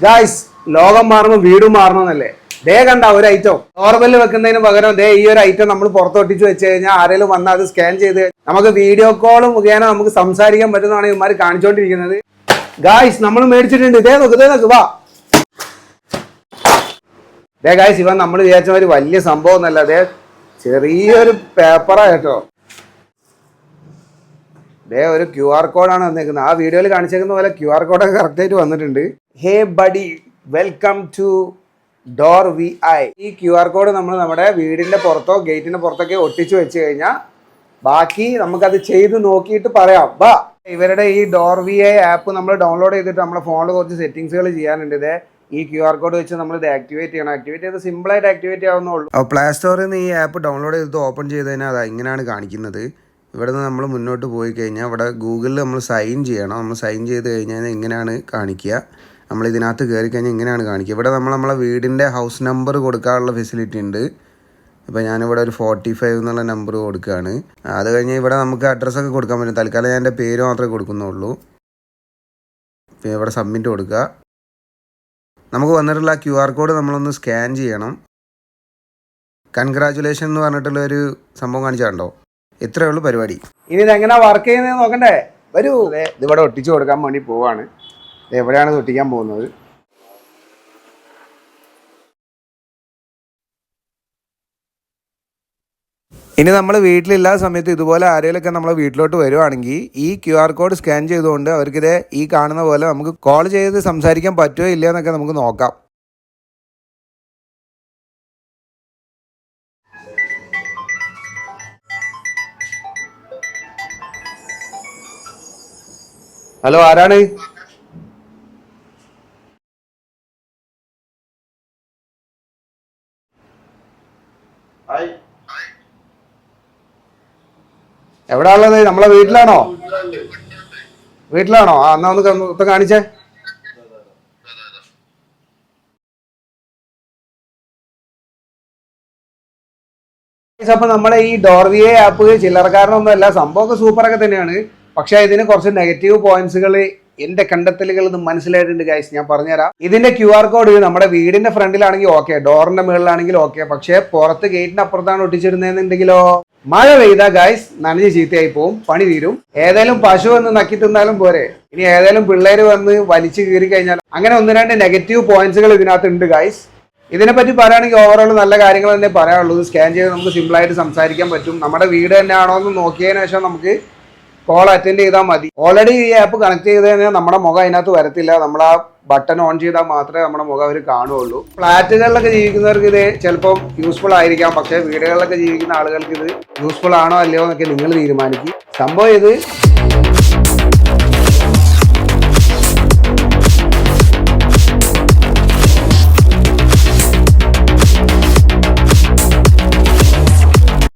Guys ലോകം മാറണം വീടും മാറണമെന്നല്ലേ. ദേ കണ്ട ഒരു ഐറ്റം ഡോർബെല്ല് വെക്കുന്നതിന് പകരം ദേ ഈ ഒരു ഐറ്റം നമ്മൾ പുറത്തൊട്ടിച്ച് വെച്ച് കഴിഞ്ഞാൽ ആരെങ്കിലും വന്നാൽ അത് സ്കാൻ ചെയ്ത് നമുക്ക് വീഡിയോ കോൾ മുഖേന നമുക്ക് സംസാരിക്കാൻ പറ്റുന്നതാണ് ഇവന്മാർ കാണിച്ചുകൊണ്ടിരിക്കുന്നത്. ഗായ്സ് നമ്മൾ മേടിച്ചിട്ടുണ്ട്. ദേ നോക്ക് വാ. ദേ ഗായ്സ് ഇവൻ നമ്മൾ വിചാരിച്ച ഒരു വലിയ സംഭവം ഒന്നല്ല. ദേ ചെറിയൊരു പേപ്പറാ കേട്ടോ. ദേ ഒരു QR കോഡാണ് വന്നേക്കുന്നത്. ആ വീഡിയോയിൽ കാണിച്ചേക്കുന്ന പോലെ QR കോഡൊക്കെ കറക്റ്റായിട്ട് വന്നിട്ടുണ്ട്. Hey buddy welcome to door VI. ഈ QR കോഡ് നമ്മൾ നമ്മുടെ വീടിന്റെ പുറത്തോ ഗേറ്റിന്റെ പുറത്തൊക്കെ ഒട്ടിച്ചു വെച്ച് കഴിഞ്ഞാൽ ബാക്കി നമുക്കത് ചെയ്ത് നോക്കിയിട്ട് പറയാം. വാ. ഇവരുടെ ഈ ഡോർ VI ആപ്പ് നമ്മൾ ഡൗൺലോഡ് ചെയ്തിട്ട് നമ്മുടെ ഫോണിൽ കുറച്ച് സെറ്റിംഗ്സുകൾ ചെയ്യാനുണ്ട്. ഇതേ ഈ QR കോഡ് വെച്ച് നമ്മൾ ഇത് ആക്ടിവേറ്റ് ചെയ്യണം. ആക്ടിവേറ്റ് ചെയ്ത് സിമ്പിളായിട്ട് ആക്ടിവേറ്റ് ആവുന്നുള്ളൂ. അപ്പോൾ പ്ലേ സ്റ്റോറിൽ നിന്ന് ഈ ആപ്പ് ഡൗൺലോഡ് ചെയ്തിട്ട് ഓപ്പൺ ചെയ്ത് കഴിഞ്ഞാൽ അത് ഇങ്ങനെയാണ് കാണിക്കുന്നത്. ഇവിടെ നിന്ന് നമ്മൾ മുന്നോട്ട് പോയി കഴിഞ്ഞാൽ ഇവിടെ ഗൂഗിളിൽ നമ്മൾ സൈൻ ചെയ്യണം. നമ്മൾ സൈൻ ചെയ്ത് കഴിഞ്ഞാൽ ഇങ്ങനെയാണ് കാണിക്കുക. നമ്മൾ ഇതിനകത്ത് കയറി കഴിഞ്ഞാൽ ഇങ്ങനെയാണ് കാണിക്കുക. ഇവിടെ നമ്മളെ വീടിൻ്റെ ഹൗസ് നമ്പർ കൊടുക്കാനുള്ള ഫെസിലിറ്റി ഉണ്ട്. ഇപ്പോൾ ഞാനിവിടെ ഒരു 45 എന്നുള്ള നമ്പർ കൊടുക്കുകയാണ്. അത് കഴിഞ്ഞ് ഇവിടെ നമുക്ക് അഡ്രസ്സൊക്കെ കൊടുക്കാൻ പറ്റും. തൽക്കാലം ഞാൻ എൻ്റെ പേര് മാത്രമേ കൊടുക്കുന്നുള്ളൂ. പിന്നെ ഇവിടെ സബ്മിറ്റ് കൊടുക്കുക. നമുക്ക് വന്നിട്ടുള്ള QR കോഡ് നമ്മളൊന്ന് സ്കാൻ ചെയ്യണം. കൺഗ്രാജുലേഷൻ എന്ന് പറഞ്ഞിട്ടുള്ള ഒരു സംഭവം കാണിച്ചാണ്ടോ. ഇത്രയേ ഉള്ളൂ പരിപാടി. ഇനി ഇതെങ്ങനെ വർക്ക് ചെയ്യുന്നത് നോക്കണ്ടേ? വരൂ. ഇതിവിടെ ഒട്ടിച്ചു കൊടുക്കാൻ വേണ്ടി പോവാണ്. എവിടെയാണ് ഇത് ഒട്ടിക്കാൻ പോകുന്നത്? ഇനി നമ്മൾ വീട്ടിലില്ലാത്ത സമയത്ത് ഇതുപോലെ ആരെങ്കിലുമൊക്കെ നമ്മളെ വീട്ടിലോട്ട് വരുവാണെങ്കിൽ ഈ QR കോഡ് സ്കാൻ ചെയ്തുകൊണ്ട് അവർക്കിത് ഈ കാണുന്ന പോലെ നമുക്ക് കോൾ ചെയ്ത് സംസാരിക്കാൻ പറ്റുമോ ഇല്ല എന്നൊക്കെ നമുക്ക് നോക്കാം. ഹലോ, ആരാണ്? എവിടാ ഉള്ളത്? നമ്മളെ വീട്ടിലാണോ? വീട്ടിലാണോ? ആ എന്നാ ഒന്ന് കാണിച്ചേ. അപ്പൊ നമ്മളെ ഈ ഡോർ VI ആപ്പ് ചില്ലറക്കാരനൊന്നും അല്ല, സംഭവമൊക്കെ സൂപ്പറൊക്കെ തന്നെയാണ്. പക്ഷെ ഇതിന് കുറച്ച് നെഗറ്റീവ് പോയിന്റ്സുകൾ എന്റെ കണ്ടെത്തലുകൾ മനസ്സിലായിട്ടുണ്ട് ഗൈസ്. ഞാൻ പറഞ്ഞുതരാം. ഇതിന്റെ QR കോഡ് നമ്മുടെ വീടിന്റെ ഫ്രണ്ടിലാണെങ്കിൽ ഓക്കെ, ഡോറിന്റെ മുകളിലാണെങ്കിൽ ഓക്കെ. പക്ഷെ പുറത്ത് ഗേറ്റിന്റെ അപ്പുറത്താണ് ഒട്ടിച്ചിരുന്നതെന്നുണ്ടെങ്കിലോ മഴ പെയ്താ ഗൈസ് നനഞ്ഞ് ചീത്തയായി പോവും, പണി തീരും. ഏതായാലും പശു വന്ന് നക്കി തിന്നാലും പോരെ, ഇനി ഏതായാലും പിള്ളേര് വന്ന് വലിച്ചു കീറി കഴിഞ്ഞാൽ അങ്ങനെ ഒന്ന് രണ്ട് നെഗറ്റീവ് പോയിന്റ്സുകൾ ഇതിനകത്ത് ഉണ്ട് ഗൈസ്. ഇതിനെപ്പറ്റി പറയുകയാണെങ്കിൽ ഓവറോൾ നല്ല കാര്യങ്ങൾ തന്നെ പറയാനുള്ളൂ. സ്കാൻ ചെയ്ത് നമുക്ക് സിമ്പിളായിട്ട് സംസാരിക്കാൻ പറ്റും. നമ്മുടെ വീട് തന്നെ ആണോ എന്ന് നോക്കിയതിനു ശേഷം നമുക്ക് കോൾ അറ്റൻഡ് ചെയ്താൽ മതി. ഓൾറെഡി ഈ ആപ്പ് കണക്ട് ചെയ്ത് കഴിഞ്ഞാൽ നമ്മുടെ മുഖം അതിനകത്ത് വരത്തില്ല. നമ്മൾ ആ ബട്ടൺ ഓൺ ചെയ്താൽ മാത്രമേ നമ്മുടെ മുഖം അവർ കാണുകയുള്ളൂ. ഫ്ലാറ്റുകളിലൊക്കെ ജീവിക്കുന്നവർക്ക് ഇത് ചിലപ്പം യൂസ്ഫുൾ ആയിരിക്കാം. പക്ഷേ വീടുകളിലൊക്കെ ജീവിക്കുന്ന ആളുകൾക്ക് ഇത് യൂസ്ഫുൾ ആണോ അല്ലയോ എന്നൊക്കെ നിങ്ങൾ തീരുമാനിക്കും. സംഭവം ഇത്